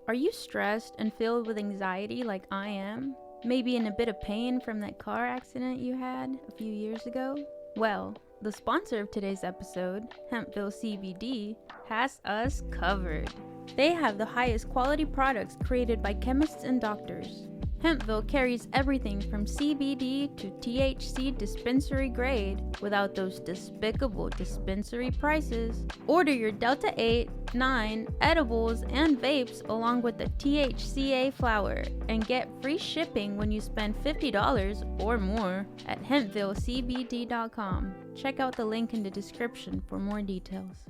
Are you stressed and filled with anxiety like I am? Maybe in a bit of pain from that car accident you had a few years ago? Well, the sponsor of today's episode, Hempville CBD, has us covered. They have the highest quality products created by chemists and doctors. Hempville carries everything from CBD to THC dispensary grade without those despicable dispensary prices. Order your Delta 8, 9 edibles and vapes along with the THCA flower and get free shipping when you spend $50 or more at hempvillecbd.com. Check out the link in the description for more details.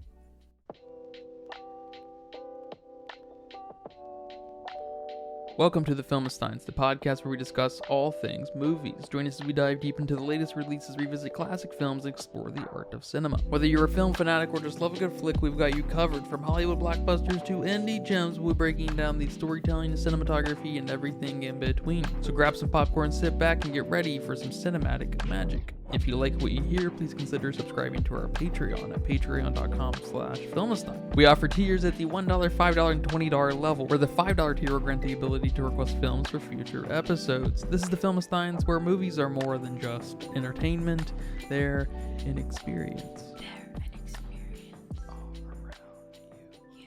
Welcome to the Filmistines, the podcast where we discuss all things movies. Join us as we dive deep into the latest releases, revisit classic films, and explore the art of cinema. Whether you're a film fanatic or just love a good flick, we've got you covered. From Hollywood blockbusters to indie gems, we're breaking down the storytelling, cinematography, and everything in between. So grab some popcorn, sit back, and get ready for some cinematic magic. If you like what you hear, please consider subscribing to our Patreon at patreon.com/Filmistine. We offer tiers at the $1, $5, and $20 level, where the $5 tier will grant the ability to request films for future episodes. This is the Filmistines, where movies are more than just entertainment, they're an experience. All around you.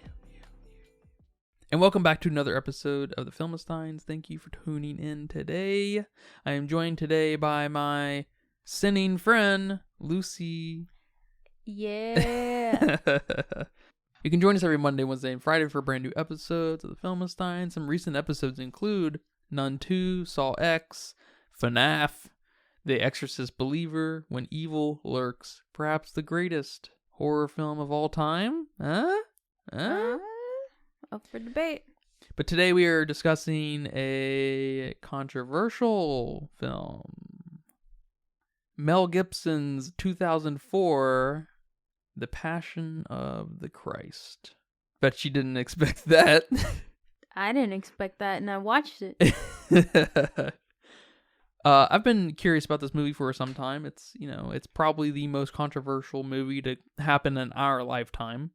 And welcome back to another episode of the Filmistines. Thank you for tuning in today. I am joined today by my sinning friend, Lucy. Yeah. You can join us every Monday, Wednesday, and Friday for brand new episodes of the Filmistine. Some recent episodes include Nun 2, Saw X, FNAF, The Exorcist Believer, When Evil Lurks, perhaps the greatest horror film of all time? Up for debate. But today we are discussing a controversial film. Mel Gibson's 2004, The Passion of the Christ. Bet you didn't expect that. I didn't expect that, and I watched it. I've been curious about this movie for some time. It's probably the most controversial movie to happen in our lifetime.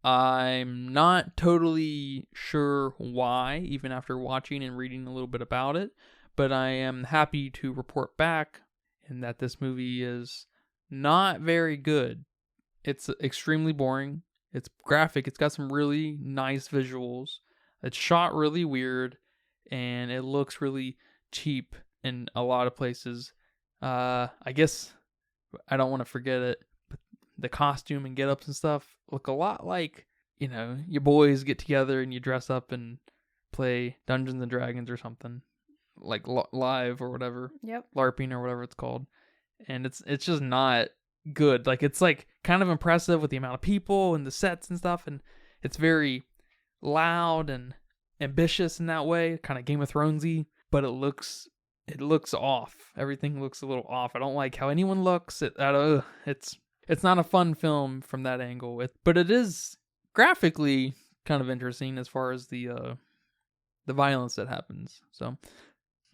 I'm not totally sure why, even after watching and reading a little bit about it, but I am happy to report back and that this movie is not very good. It's extremely boring. It's graphic. It's got some really nice visuals. It's shot really weird, and it looks really cheap in a lot of places. I guess I don't want to forget it, but the costume and get-ups and stuff look a lot like, your boys get together and you dress up and play Dungeons and Dragons or something. Like live or whatever. Yep. LARPing or whatever it's called. And it's just not good. Like, it's like kind of impressive with the amount of people and the sets and stuff, and it's very loud and ambitious in that way, kind of Game of Thronesy, but it looks off. Everything looks a little off. I don't like how anyone looks. It's not a fun film from that angle. But it is graphically kind of interesting as far as the violence that happens. So,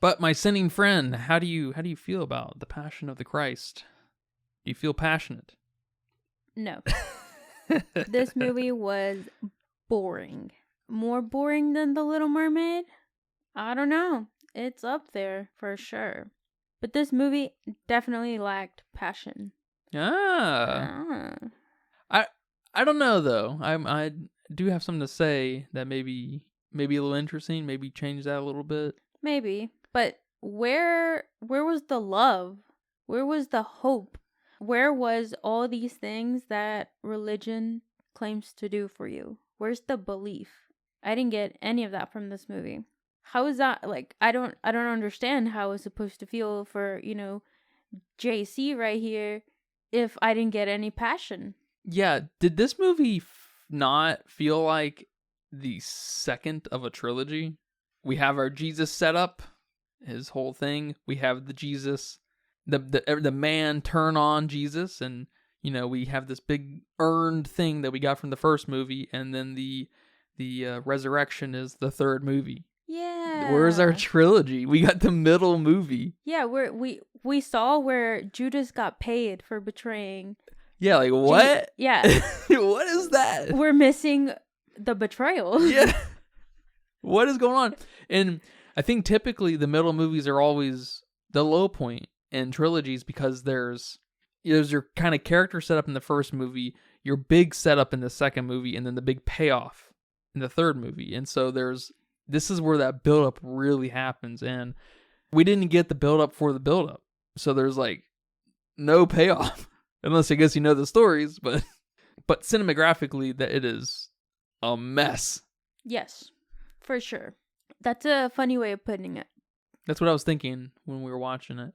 but my sinning friend, how do you feel about The Passion of the Christ? Do you feel passionate? No. This movie was boring. More boring than The Little Mermaid? I don't know. It's up there for sure. But this movie definitely lacked passion. I don't know though. I do have something to say that maybe a little interesting, maybe change that a little bit. Maybe. But where was the love? Where was the hope? Where was all these things that religion claims to do for you? Where's the belief? I didn't get any of that from this movie. How is that, like, I don't understand how I was supposed to feel for, JC right here if I didn't get any passion. Yeah, did this movie not feel like the second of a trilogy? We have our Jesus setup, his whole thing. We have the Jesus, the man turn on Jesus, and we have this big earned thing that we got from the first movie, and then the resurrection is the third movie. Yeah. Where's our trilogy? We got the middle movie. Yeah, we saw where Judas got paid for betraying. Yeah, like what? Yeah. What is that? We're missing the betrayal. Yeah. What is going on? And I think typically the middle movies are always the low point in trilogies because there's your kind of character setup in the first movie, your big setup in the second movie, and then the big payoff in the third movie. And so this is where that buildup really happens. And we didn't get the buildup for the buildup. So there's like no payoff. Unless I guess you know the stories, but cinemagraphically that it is a mess. Yes, for sure. That's a funny way of putting it. That's what I was thinking when we were watching it.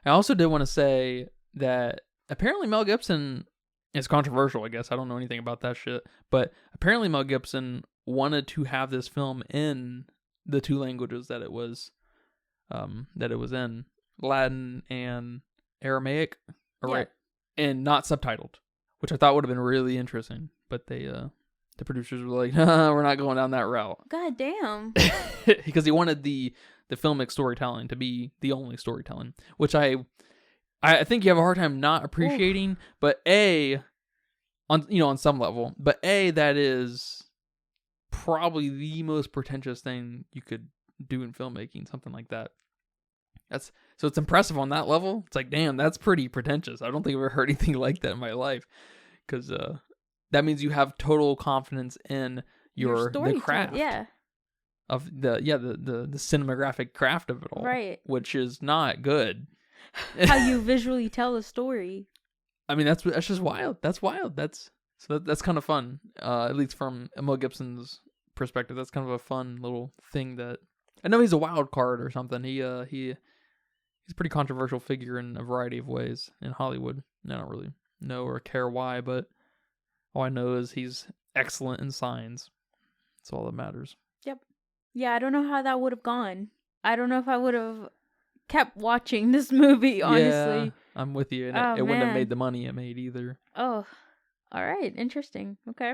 I also did want to say that apparently Mel Gibson is controversial, I guess. I don't know anything about that shit. But apparently Mel Gibson wanted to have this film in the two languages that it was in, Latin and Aramaic. Right. And not subtitled, which I thought would have been really interesting. But the producers were like, nah, we're not going down that route. God damn. Because he wanted the filmic storytelling to be the only storytelling, which I think you have a hard time not appreciating. Oof. But on some level, but that is probably the most pretentious thing you could do in filmmaking, something like that. So it's impressive on that level. It's like, damn, that's pretty pretentious. I don't think I've ever heard anything like that in my life. Because that means you have total confidence in the craft. Yeah. Of the cinematographic craft of it all. Right. Which is not good. How you visually tell a story. I mean, that's just wild. That's wild. That's kind of fun. At least from Mel Gibson's perspective, that's kind of a fun little thing that I know he's a wild card or something. He's a pretty controversial figure in a variety of ways in Hollywood. I don't really know or care why, but all I know is he's excellent in signs. That's all that matters. Yep. Yeah, I don't know how that would have gone. I don't know if I would have kept watching this movie, honestly. Yeah, I'm with you. And it wouldn't have made the money it made either. Oh, all right. Interesting. Okay.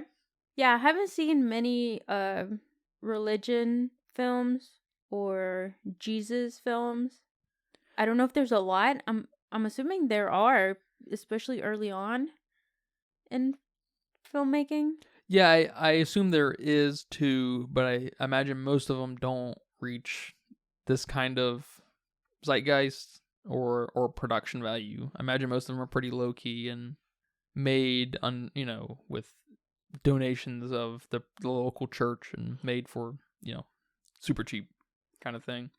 Yeah, I haven't seen many religion films or Jesus films. I don't know if there's a lot. I'm assuming there are, especially early on in filmmaking. Yeah, I assume there is too, but I imagine most of them don't reach this kind of zeitgeist or production value. I imagine most of them are pretty low key and made with donations of the local church and made for super cheap kind of thing.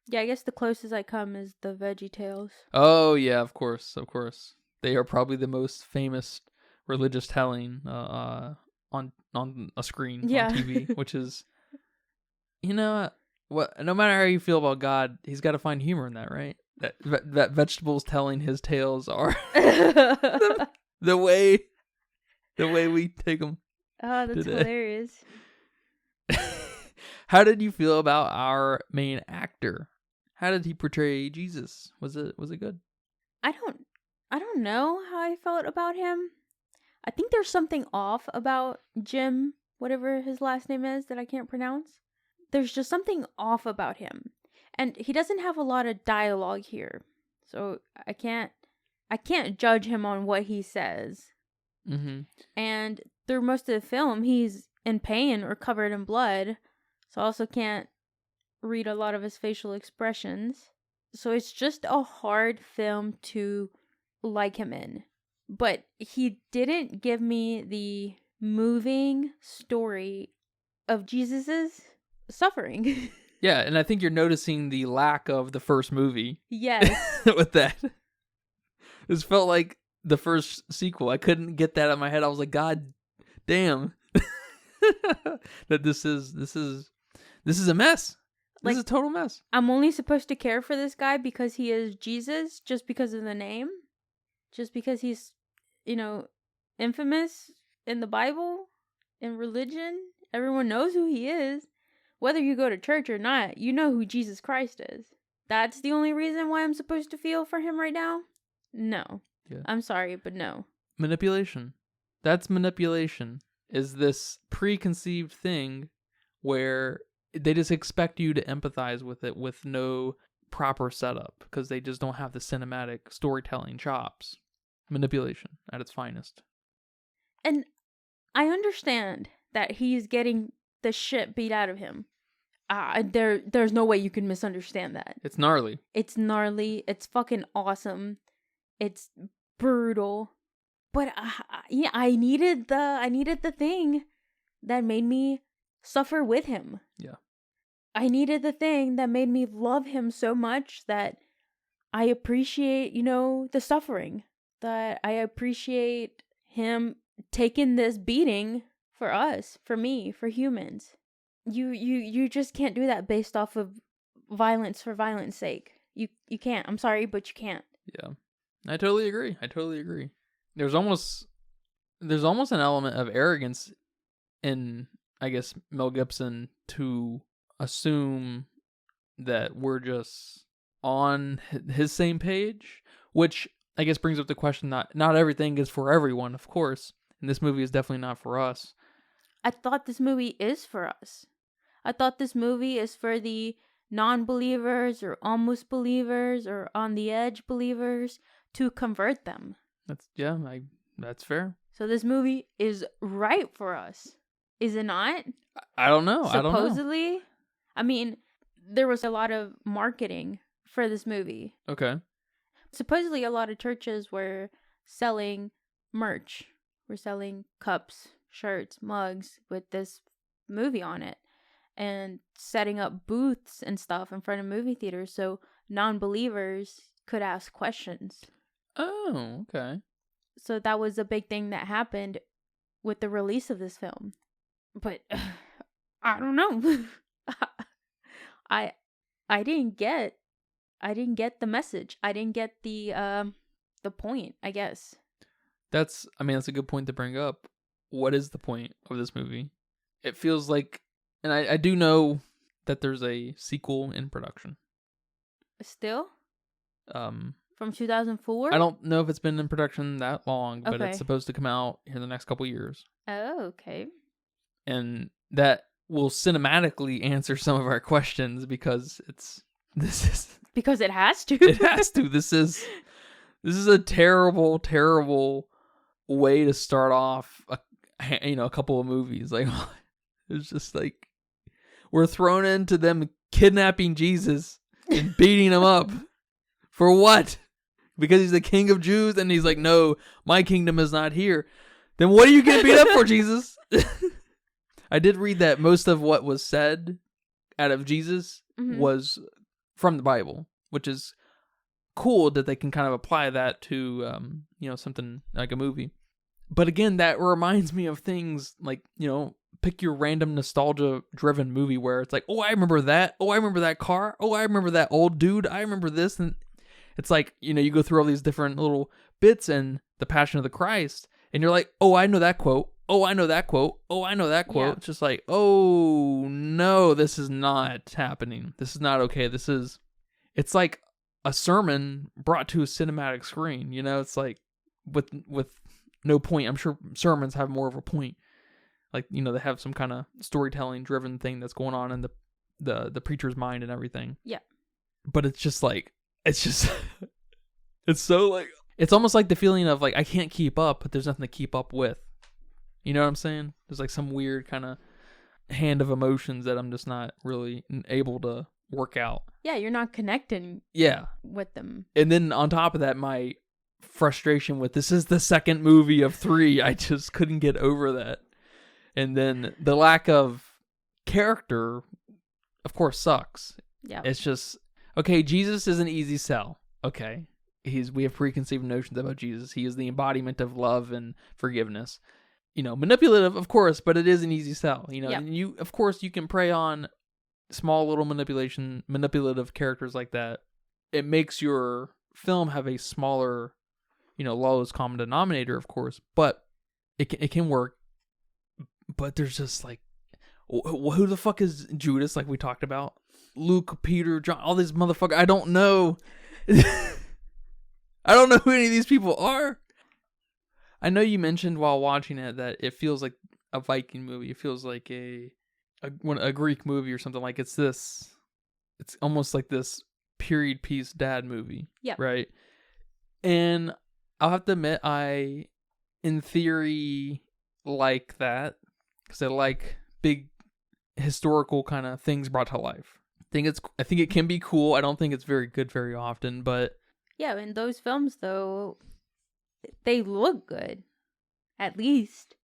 Yeah, I guess the closest I come is the VeggieTales. Oh yeah, of course. They are probably the most famous religious telling on a screen on TV, which is, what? No matter how you feel about God, he's got to find humor in that, right? That vegetables telling his tales are the way we take them. Oh, that's today. Hilarious. How did you feel about our main actor? How did he portray Jesus? Was it good? I don't know how I felt about him. I think there's something off about Jim, whatever his last name is that I can't pronounce. There's just something off about him. And he doesn't have a lot of dialogue here. So I can't judge him on what he says. Mm-hmm. And through most of the film, he's in pain or covered in blood. So I also can't read a lot of his facial expressions. So it's just a hard film to like him in. But he didn't give me the moving story of Jesus's suffering. Yeah, and I think you're noticing the lack of the first movie. Yes. With that. This felt like the first sequel. I couldn't get that out of my head. I was like, God damn. That this is a mess. This is a total mess. I'm only supposed to care for this guy because he is Jesus, just because of the name? Just because he's, infamous in the Bible, in religion? Everyone knows who he is. Whether you go to church or not, you know who Jesus Christ is. That's the only reason why I'm supposed to feel for him right now? No. Yeah. I'm sorry, but no. Manipulation. That's manipulation. Is this preconceived thing where they just expect you to empathize with it with no proper setup because they just don't have the cinematic storytelling chops. Manipulation at its finest. And I understand that he's getting the shit beat out of him. there's no way you can misunderstand that. It's gnarly. It's gnarly. It's fucking awesome. It's brutal. But yeah, I needed the thing that made me suffer with him. Yeah. I needed the thing that made me love him so much that I appreciate, the suffering. That I appreciate him taking this beating for us, for me, for humans. You just can't do that based off of violence for violence sake. You can't. I'm sorry, but you can't. Yeah. I totally agree. There's almost an element of arrogance in, I guess, Mel Gibson to assume that we're just on his same page, which I guess brings up the question that not everything is for everyone, of course, and this movie is definitely not for us. I thought this movie is for us. I thought this movie is for the non-believers or almost believers or on the edge believers to convert them. That's fair. So this movie is right for us. Is it not? I don't know. Supposedly. I mean, there was a lot of marketing for this movie. Okay. Supposedly a lot of churches were selling merch. Were selling cups, shirts, mugs with this movie on it. And setting up booths and stuff in front of movie theaters so non-believers could ask questions. Oh, okay. So that was a big thing that happened with the release of this film. But I don't know. I didn't get the message. I didn't get the point, I guess. That's a good point to bring up. What is the point of this movie? It feels like, and I do know that there's a sequel in production. Still? From 2004? I don't know if it's been in production that long, but Okay. It's supposed to come out in the next couple years. Oh, okay. And that will cinematically answer some of our questions because Because it has to. It has to. This is a terrible, terrible way to start off a couple of movies. Like, it's just like we're thrown into them kidnapping Jesus and beating him up for what? Because he's the King of Jews, and he's like, no, my kingdom is not here. Then what are you getting beat up for, Jesus? I did read that most of what was said out of Jesus was from the Bible, which is cool that they can kind of apply that to, something like a movie. But again, that reminds me of things like, pick your random nostalgia-driven movie where it's like, oh, I remember that. Oh, I remember that car. Oh, I remember that old dude. I remember this. And it's like, you go through all these different little bits in The Passion of the Christ, and you're like, oh, I know that quote. Oh, I know that quote. Oh, I know that quote. Yeah. It's just like, oh, no, this is not happening. This is not okay. It's like a sermon brought to a cinematic screen. It's like with no point. I'm sure sermons have more of a point. Like, they have some kind of storytelling driven thing that's going on in the preacher's mind and everything. Yeah. But it's just like, it's so like, it's almost like the feeling of like, I can't keep up, but there's nothing to keep up with. You know what I'm saying? There's like some weird kind of hand of emotions that I'm just not really able to work out. Yeah, you're not connecting with them. And then on top of that, my frustration with this is the second movie of 3. I just couldn't get over that. And then the lack of character, of course, sucks. Yeah. It's just, okay, Jesus is an easy sell. Okay. We have preconceived notions about Jesus. He is the embodiment of love and forgiveness. Manipulative, of course, but it is an easy sell. And you, of course, you can prey on small little manipulative characters like that. It makes your film have a smaller, lowest common denominator, of course, but it can work. But there's just like, who the fuck is Judas? Like we talked about, Luke, Peter, John, all these motherfuckers. I don't know. I don't know who any of these people are. I know you mentioned while watching it that it feels like a Viking movie. It feels like a Greek movie or something. Like it's almost like this period piece dad movie. Yeah. Right. And I'll have to admit, I, in theory, like that because I like big historical kind of things brought to life. I think it can be cool. I don't think it's very good very often, but Yeah, in those films though, they look good. At least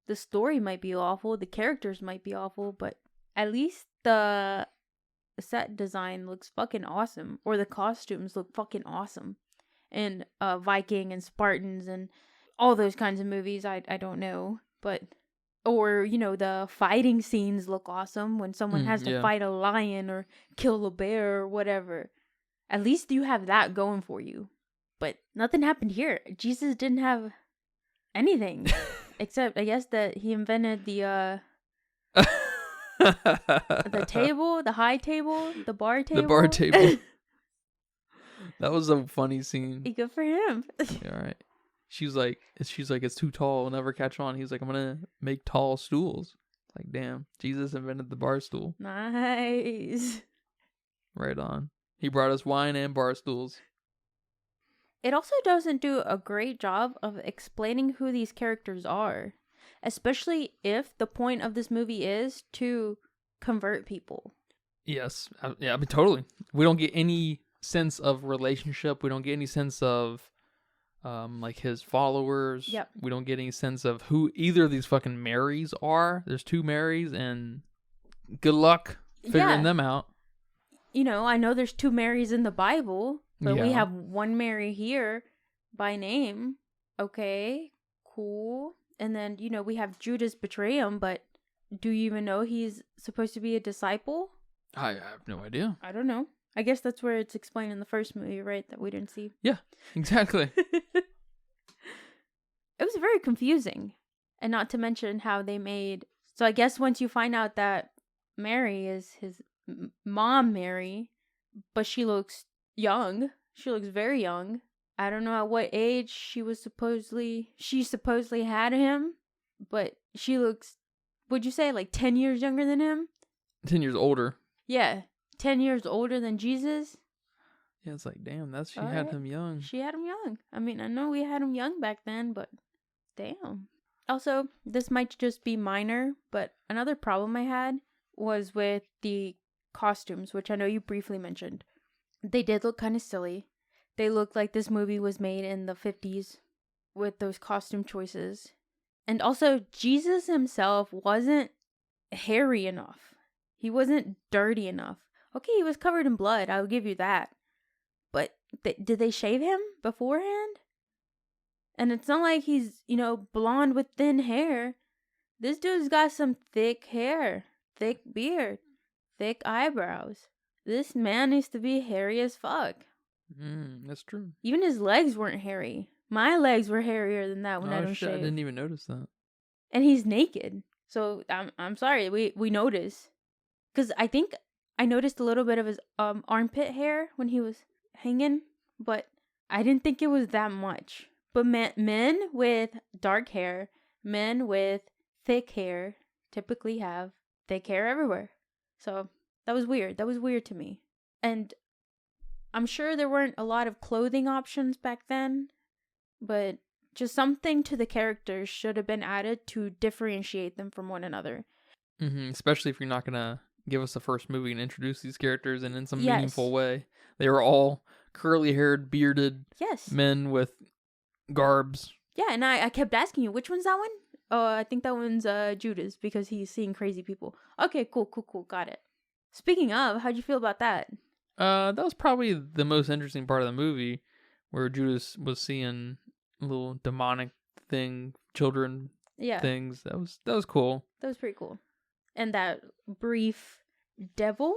the story might be awful, the characters might be awful, but at least the set design looks fucking awesome, or the costumes look fucking awesome. And Viking and Spartans and all those kinds of movies, I don't know, but or the fighting scenes look awesome when someone has to fight a lion or kill a bear or whatever. At least you have that going for you. But nothing happened here. Jesus didn't have anything except I guess that he invented the table, the high table, the bar table. The bar table. That was a funny scene. Good for him. Yeah, all right. She's like, it's too tall. It'll never catch on. He's like, I'm gonna make tall stools. Like, damn, Jesus invented the bar stool. Nice. Right on. He brought us wine and bar stools. It also doesn't do a great job of explaining who these characters are, especially if the point of this movie is to convert people. Yes. Yeah, I mean, totally. We don't get any sense of relationship. We don't get any sense of like his followers. Yep. We don't get any sense of who either of these fucking Marys are. There's 2 Marys, and good luck figuring them out. I know there's 2 Marys in the Bible, but we Yeah. have one Mary here by name. Okay, cool. And then, we have Judas betray him, but do you even know he's supposed to be a disciple? I have no idea. I don't know. I guess that's where it's explained in the first movie, right? That we didn't see. Yeah, exactly. It was very confusing. And not to mention how they made... So I guess once you find out that Mary is his mom, Mary, but she looks young. She looks very young. I don't know at what age she supposedly had him, but she looks, would you say, like 10 years younger than him? 10 years older. Yeah, 10 years older than Jesus. Yeah, it's like, damn, she had him young. She had him young. I mean, I know we had him young back then, but damn. Also, this might just be minor, but another problem I had was with the costumes, which I know you briefly mentioned. They did look kind of silly. They looked like this movie was made in the 50s with those costume choices. And also, Jesus himself wasn't hairy enough. He wasn't dirty enough. Okay, he was covered in blood, I'll give you that. But did they shave him beforehand? And it's not like he's, blonde with thin hair. This dude's got some thick hair, thick beard, thick eyebrows. This man needs to be hairy as fuck. That's true. Even his legs weren't hairy. My legs were hairier than that when I don't shave. I didn't even notice that. And he's naked. So I'm sorry, we noticed. Because I think I noticed a little bit of his armpit hair when he was hanging, but I didn't think it was that much. But men with dark hair, men with thick hair typically have thick hair everywhere. So that was weird. That was weird to me. And I'm sure there weren't a lot of clothing options back then, but just something to the characters should have been added to differentiate them from one another. Especially if you're not going to give us the first movie and introduce these characters in some meaningful way. They were all curly-haired, bearded men with garbs. Yeah, and I kept asking you, which one's that one? Oh, I think that one's Judas, because he's seeing crazy people. Okay, cool, got it. Speaking of, how'd you feel about that? That was probably the most interesting part of the movie, where Judas was seeing little demonic children things. That was cool. That was pretty cool. And that brief devil?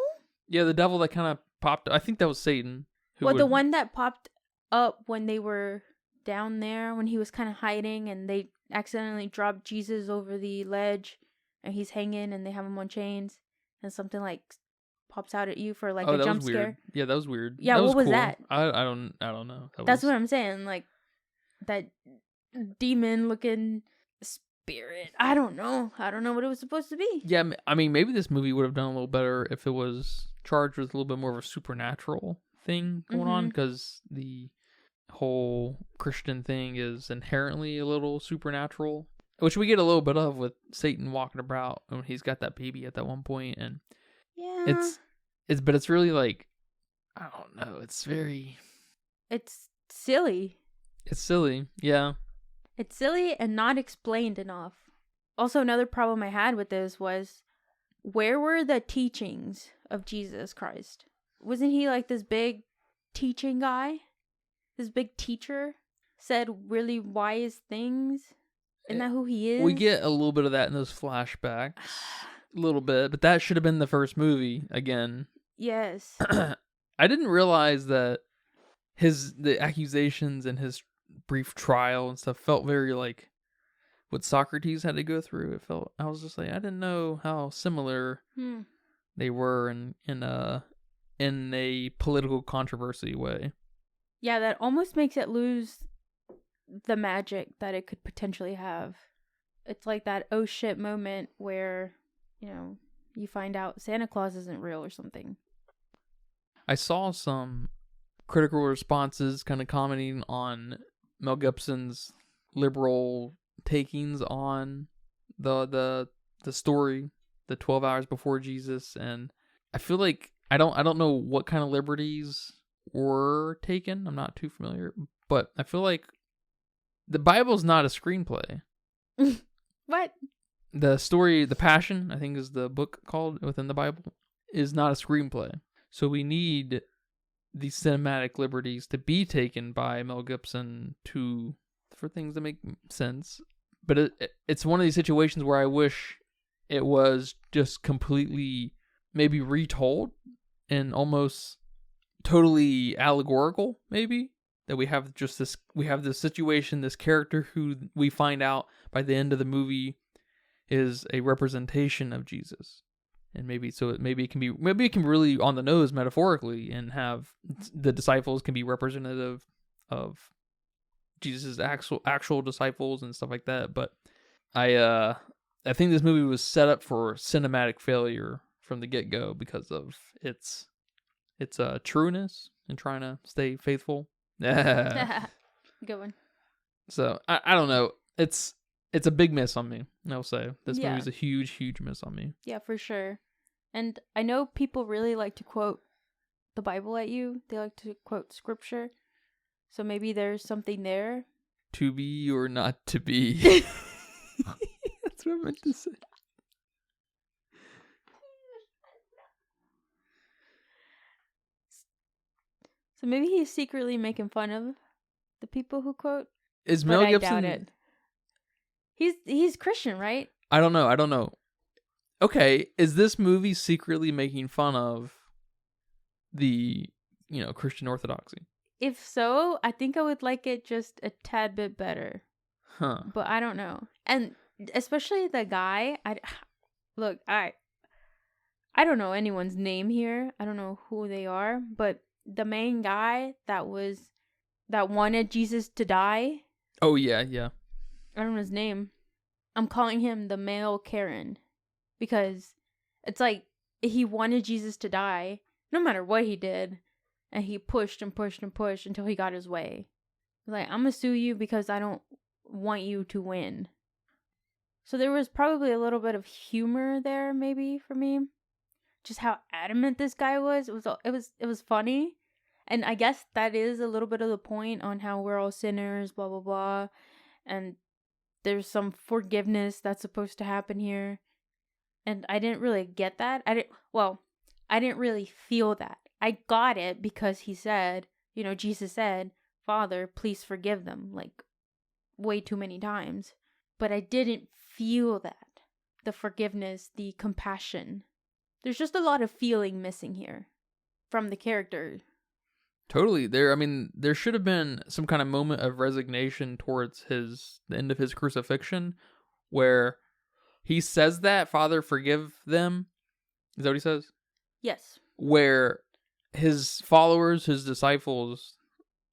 Yeah, the devil that kind of popped. I think that was Satan. The one that popped up when they were down there, when he was kind of hiding, and they accidentally dropped Jesus over the ledge, and he's hanging, and they have him on chains, and something like pops out at you for like a jump scare. Yeah, that was weird. Yeah, what was cool. that? I don't know. That's what I'm saying. Like that demon looking spirit. I don't know what it was supposed to be. Yeah, I mean, maybe this movie would have done a little better if it was charged with a little bit more of a supernatural thing going on, because the whole Christian thing is inherently a little supernatural. which we get a little bit of with Satan walking about when he's got that baby at that one point, and Yeah. but it's really like, I don't know, it's silly. It's silly. Yeah. It's silly and not explained enough. Also, another problem I had with this was, where were the teachings of Jesus Christ? Wasn't he like this big teaching guy? This big teacher? Said really wise things? Isn't that who he is? We get a little bit of that in those flashbacks. A little bit, but that should have been the first movie again. Yes. I didn't realize that the accusations and his brief trial and stuff felt very like what Socrates had to go through. I was just like, I didn't know how similar they were in a political controversy way. Yeah, that almost makes it lose the magic that it could potentially have. It's like that oh shit moment where, you find out Santa Claus isn't real or something. I saw some critical responses kind of commenting on Mel Gibson's liberal takings on the story, the 12 hours before Jesus, and I feel like I don't know what kind of liberties were taken. I'm not too familiar, but I feel like the Bible's not a screenplay. What? The story, The Passion, I think is the book called within the Bible, is not a screenplay. So we need these cinematic liberties to be taken by Mel Gibson for things to make sense. But it's one of these situations where I wish it was just completely maybe retold and almost totally allegorical, maybe. That we have this situation, this character who we find out by the end of the movie is a representation of Jesus. And maybe it can be really on the nose metaphorically, and have the disciples can be representative of Jesus' actual disciples and stuff like that. But I think this movie was set up for cinematic failure from the get-go because of its trueness and trying to stay faithful. Good one. So I don't know. It's a big miss on me. I'll say this movie's a huge miss on me. Yeah, for sure. And I know people really like to quote the Bible at you. They like to quote scripture. So maybe there's something there. To be or not to be. That's what I meant to say. So maybe he's secretly making fun of the people who quote. Is Mel Gibson? I doubt it. He's Christian, right? I don't know. Okay, is this movie secretly making fun of the, Christian orthodoxy? If so, I think I would like it just a tad bit better. Huh. But I don't know. And especially the guy, I don't know anyone's name here. I don't know who they are, but the main guy that wanted Jesus to die. Oh yeah. I don't know his name. I'm calling him the male Karen, because it's like he wanted Jesus to die no matter what he did, and he pushed and pushed and pushed until he got his way. Like, I'm gonna sue you because I don't want you to win. So there was probably a little bit of humor there, maybe, for me. Just how adamant this guy was. It was funny. And I guess that is a little bit of the point on how we're all sinners, blah, blah, blah. And there's some forgiveness that's supposed to happen here. And I didn't really get that. I didn't really feel that. I got it because he said, Jesus said, Father, please forgive them, like way too many times. But I didn't feel that. The forgiveness, the compassion. There's just a lot of feeling missing here from the character. Totally. There should have been some kind of moment of resignation towards the end of his crucifixion, where he says that, Father, forgive them. Is that what he says? Yes. Where his followers, his disciples,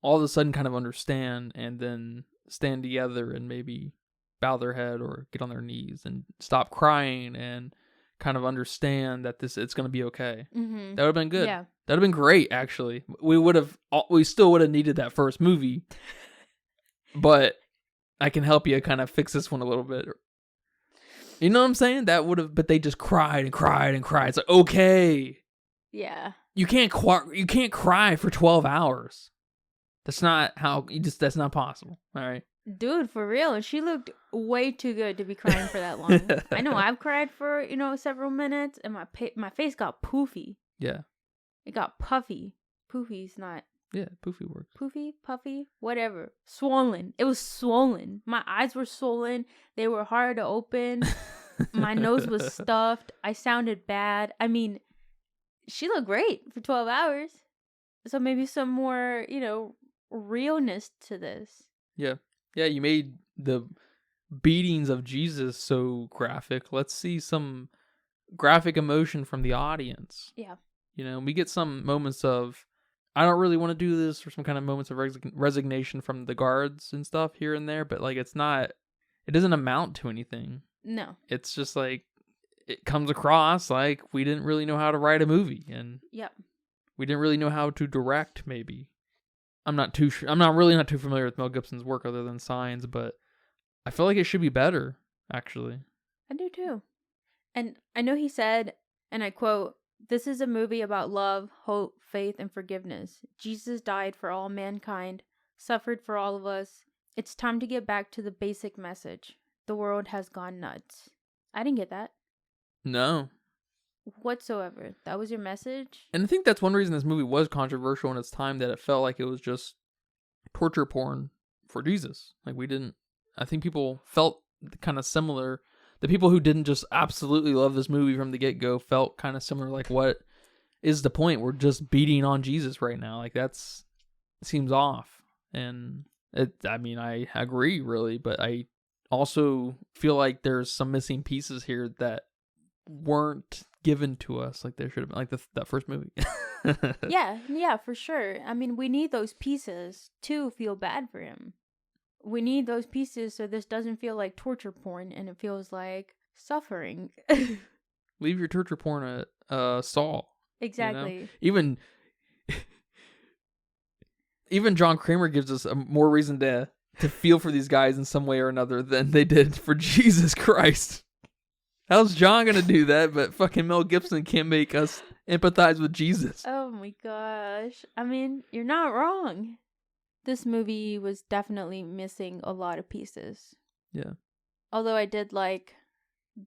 all of a sudden kind of understand and then stand together and maybe bow their head or get on their knees and stop crying and kind of understand that it's going to be okay. Mm-hmm. That would have been good. Yeah. That would have been great, actually. We still would have needed that first movie. But I can help you kind of fix this one a little bit. You know what I'm saying? That would have, but they just cried and cried and cried. It's like, okay. Yeah. You can't cry for 12 hours. That's not that's not possible. All right. Dude, for real. She looked way too good to be crying for that long. I know I've cried for, several minutes and my face got poofy. Yeah. It got puffy. Poofy's not. Yeah, poofy works. Poofy, puffy, whatever. Swollen. It was swollen. My eyes were swollen. They were hard to open. My nose was stuffed. I sounded bad. I mean, she looked great for 12 hours. So maybe some more, realness to this. Yeah. Yeah, you made the beatings of Jesus so graphic. Let's see some graphic emotion from the audience. Yeah. We get some moments of, I don't really want to do this, or some kind of moments of resignation from the guards and stuff here and there, but like it doesn't amount to anything. No. It's just like, it comes across like we didn't really know how to write a movie, and yep. we didn't really know how to direct, maybe. I'm not too familiar with Mel Gibson's work other than Signs, but I feel like it should be better, actually. I do too. And I know he said, and I quote, "This is a movie about love, hope, faith, and forgiveness. Jesus died for all mankind, suffered for all of us. It's time to get back to the basic message. The world has gone nuts." I didn't get that. No. Whatsoever. That was your message? And I think that's one reason this movie was controversial in its time, that it felt like it was just torture porn for Jesus. Like I think people felt kind of similar. The people who didn't just absolutely love this movie from the get-go felt kind of similar, like, what is the point? We're just beating on Jesus right now. Like, it seems off. And I agree, really, but I also feel like there's some missing pieces here that weren't given to us like they should have been, like that first movie. Yeah, for sure. I mean, we need those pieces to feel bad for him. We need those pieces so this doesn't feel like torture porn and it feels like suffering. Leave your torture porn at Saul. Exactly. Even John Kramer gives us a more reason to feel for these guys in some way or another than they did for Jesus Christ. How's John gonna do that? But fucking Mel Gibson can't make us empathize with Jesus. Oh my gosh. I mean, you're not wrong. This movie was definitely missing a lot of pieces. Yeah. Although I did like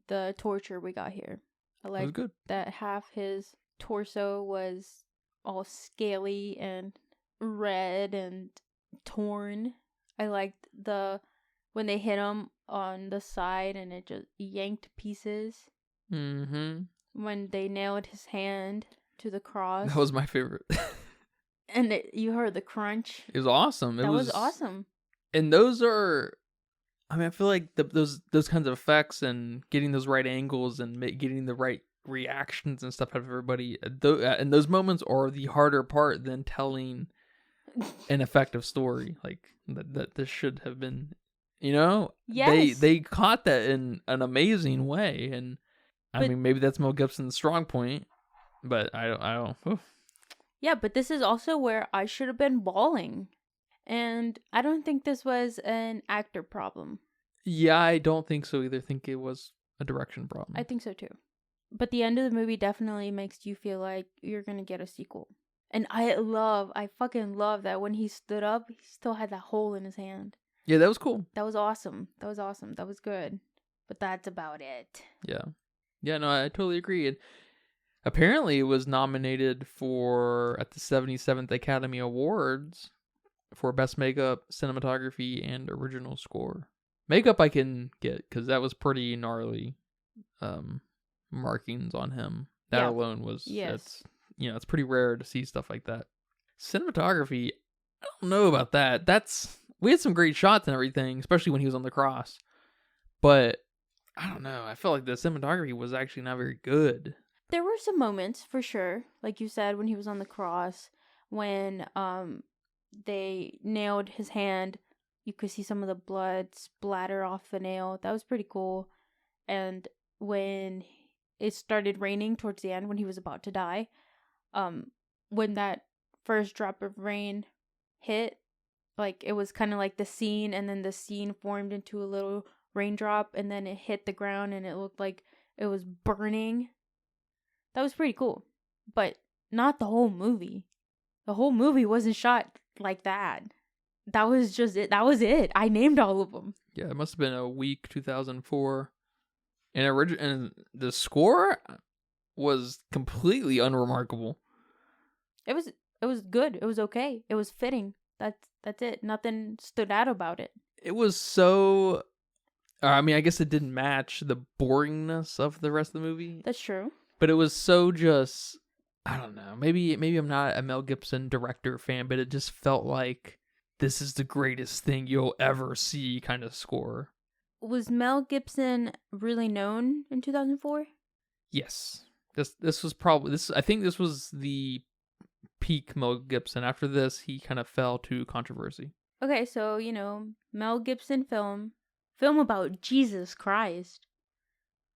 the torture we got here. I was liked good. that half his torso was all scaly and red and torn. I liked when they hit him on the side and it just yanked pieces. Mm-hmm. When they nailed his hand to the cross. That was my favorite. And you heard the crunch. It was awesome. That was awesome. And those are, I feel like those kinds of effects and getting those right angles and getting the right reactions and stuff out of everybody, and those moments are the harder part than telling an effective story. Like that this should have been, Yes. They caught that in an amazing way, and I mean, maybe that's Mel Gibson's strong point, but I don't. Oof. Yeah, but this is also where I should have been bawling. And I don't think this was an actor problem. Yeah, I don't think so either. I think it was a direction problem. I think so too. But the end of the movie definitely makes you feel like you're going to get a sequel. And I fucking love that when he stood up, he still had that hole in his hand. Yeah, that was cool. That was awesome. That was good. But that's about it. Yeah. Yeah, no, I totally agree. And apparently it was nominated at the 77th Academy Awards for Best Makeup, Cinematography, and Original Score. Makeup I can get, because that was pretty gnarly markings on him. That alone was, it's pretty rare to see stuff like that. Cinematography, I don't know about that. We had some great shots and everything, especially when he was on the cross. But, I don't know. I felt like the cinematography was actually not very good. There were some moments, for sure, like you said, when he was on the cross, when they nailed his hand, you could see some of the blood splatter off the nail. That was pretty cool. And when it started raining towards the end, when he was about to die, when that first drop of rain hit, like it was kind of like the scene, and then the scene formed into a little raindrop, and then it hit the ground, and it looked like it was burning. That was pretty cool, but not the whole movie. The whole movie wasn't shot like that. That was just it. That was it. I named all of them. Yeah, it must have been a week 2004. And the score was completely unremarkable. It was good. It was okay. It was fitting. That's it. Nothing stood out about it. It was so. I mean, I guess it didn't match the boringness of the rest of the movie. That's true. But it was so just. I don't know. Maybe I'm not a Mel Gibson director fan, but it just felt like this is the greatest thing you'll ever see kind of score. Was Mel Gibson really known in 2004? Yes. This was probably this. I think this was the peak Mel Gibson. After this, he kind of fell to controversy. Okay, so Mel Gibson film about Jesus Christ.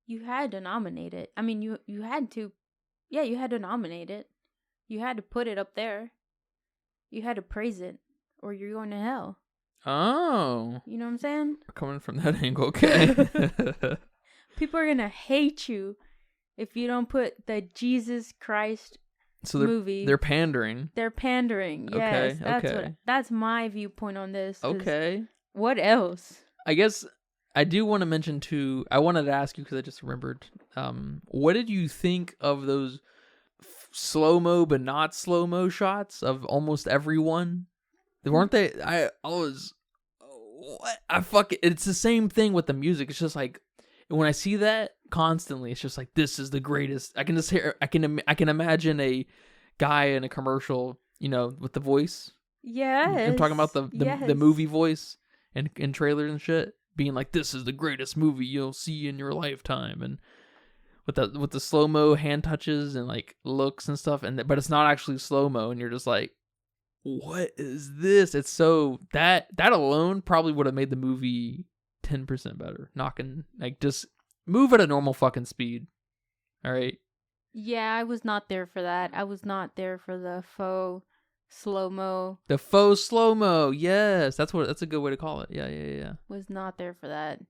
You had to nominate it. I mean, you had to. Yeah, you had to nominate it. You had to put it up there. You had to praise it, or you're going to hell. Oh. You know what I'm saying? Coming from that angle, okay. People are going to hate you if you don't put the Jesus Christ movie. They're pandering. They're pandering, yes. That's my viewpoint on this. Okay. What else? I guess I do want to mention too, I wanted to ask you because I just remembered, what did you think of those slow-mo but not slow-mo shots of almost everyone? Weren't they? It's the same thing with the music. It's just like when I see that constantly, it's just like this is the greatest. I can just hear. I can imagine a guy in a commercial, with the voice. Yes, I'm talking about the movie voice and in trailers and shit, being like, "This is the greatest movie you'll see in your lifetime," and with the slow mo hand touches and like looks and stuff, but it's not actually slow mo, and you're just like, what is this? It's so that alone probably would have made the movie 10% better. Just move at a normal fucking speed. All right. Yeah, I was not there for that. I was not there for the faux slow-mo. The faux slow-mo. Yes, that's a good way to call it. Yeah. Was not there for that.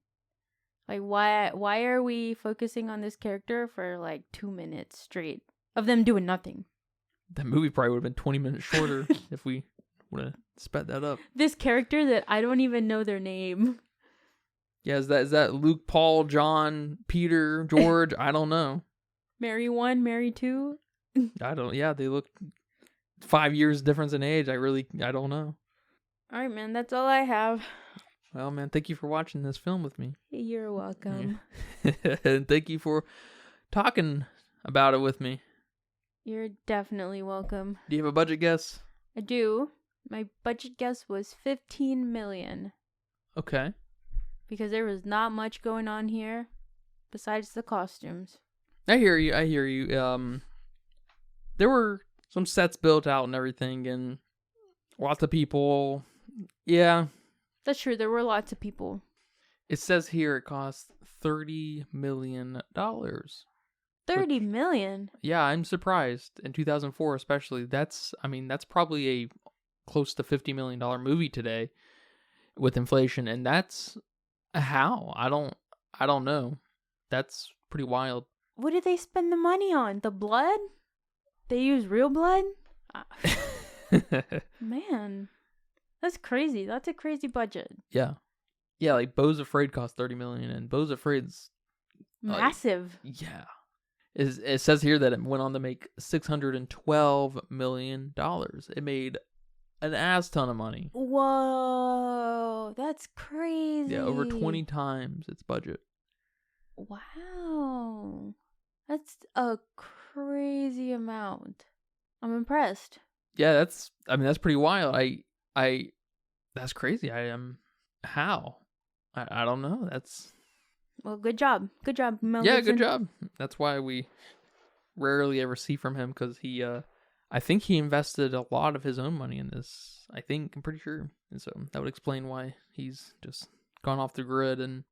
Like, why are we focusing on this character for like 2 minutes straight of them doing nothing? That movie probably would have been 20 minutes shorter if we would have sped that up. This character that I don't even know their name. Yeah, is that Luke, Paul, John, Peter, George? I don't know. Mary 1, Mary 2? Yeah, they look 5 years difference in age. I don't know. All right, man, that's all I have. Well, man, thank you for watching this film with me. You're welcome. Yeah. And thank you for talking about it with me. You're definitely welcome. Do you have a budget guess? I do. My budget guess was $15 million. Okay. Because there was not much going on here besides the costumes. I hear you. There were some sets built out and everything, and lots of people. Yeah. That's true. There were lots of people. It says here it cost $30 million. 30 million? Yeah, I'm surprised. In 2004 especially, that's probably a close to $50 million movie today with inflation, and that's how? I don't know. That's pretty wild. What did they spend the money on? The blood? They use real blood? Man, that's crazy. That's a crazy budget. Yeah, like Beau's Afraid cost $30 million, and Beau's Afraid's massive. Yeah. It says here that it went on to make $612 million. It made an ass ton of money. Whoa, that's crazy. Yeah, over 20 times its budget. Wow. That's a crazy amount. I'm impressed. Yeah, that's pretty wild. That's crazy. How? I don't know. That's... Well, good job. Good job, Mel Yeah, Gibson. good job. That's why we rarely ever see from him, because I think he invested a lot of his own money in this. I'm pretty sure. And so that would explain why he's just gone off the grid and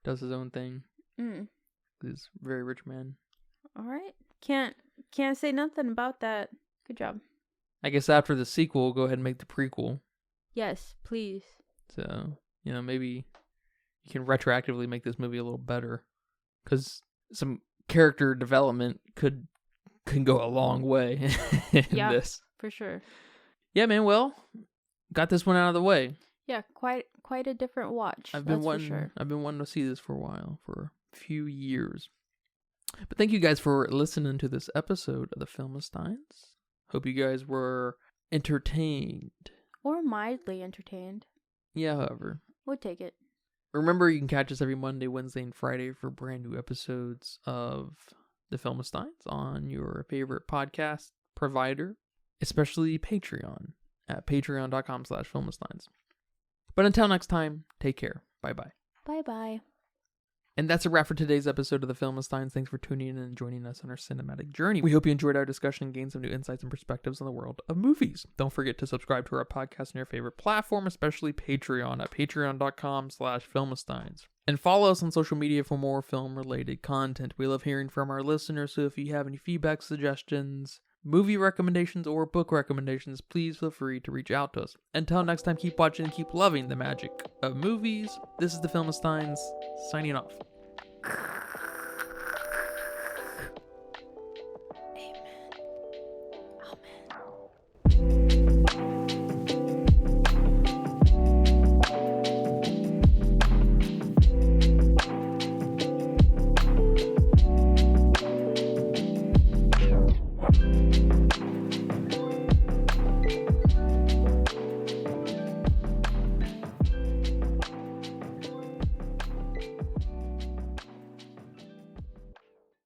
does his own thing. He's a very rich man. All right. Can't say nothing about that. Good job. I guess after the sequel, we'll go ahead and make the prequel. Yes, please. So, maybe you can retroactively make this movie a little better. Because some character development can go a long way in this. For sure. Yeah, man, well, got this one out of the way. Yeah, quite a different watch. I've been wanting to see this for a while, for a few years. But thank you guys for listening to this episode of the Filmistines. Hope you guys were entertained. Or mildly entertained. Yeah, however. We'll take it. Remember, you can catch us every Monday, Wednesday, and Friday for brand new episodes of the Filmistines on your favorite podcast provider, especially Patreon at patreon.com/Filmistines. But until next time, take care. Bye-bye. Bye-bye. And that's a wrap for today's episode of the Filmistines. Thanks for tuning in and joining us on our cinematic journey. We hope you enjoyed our discussion and gained some new insights and perspectives on the world of movies. Don't forget to subscribe to our podcast on your favorite platform, especially Patreon at patreon.com/Filmistines. And follow us on social media for more film-related content. We love hearing from our listeners, so if you have any feedback, suggestions, movie recommendations, or book recommendations, please feel free to reach out to us. Until next time, keep watching and keep loving the magic of movies. This is the Filmistines, signing off.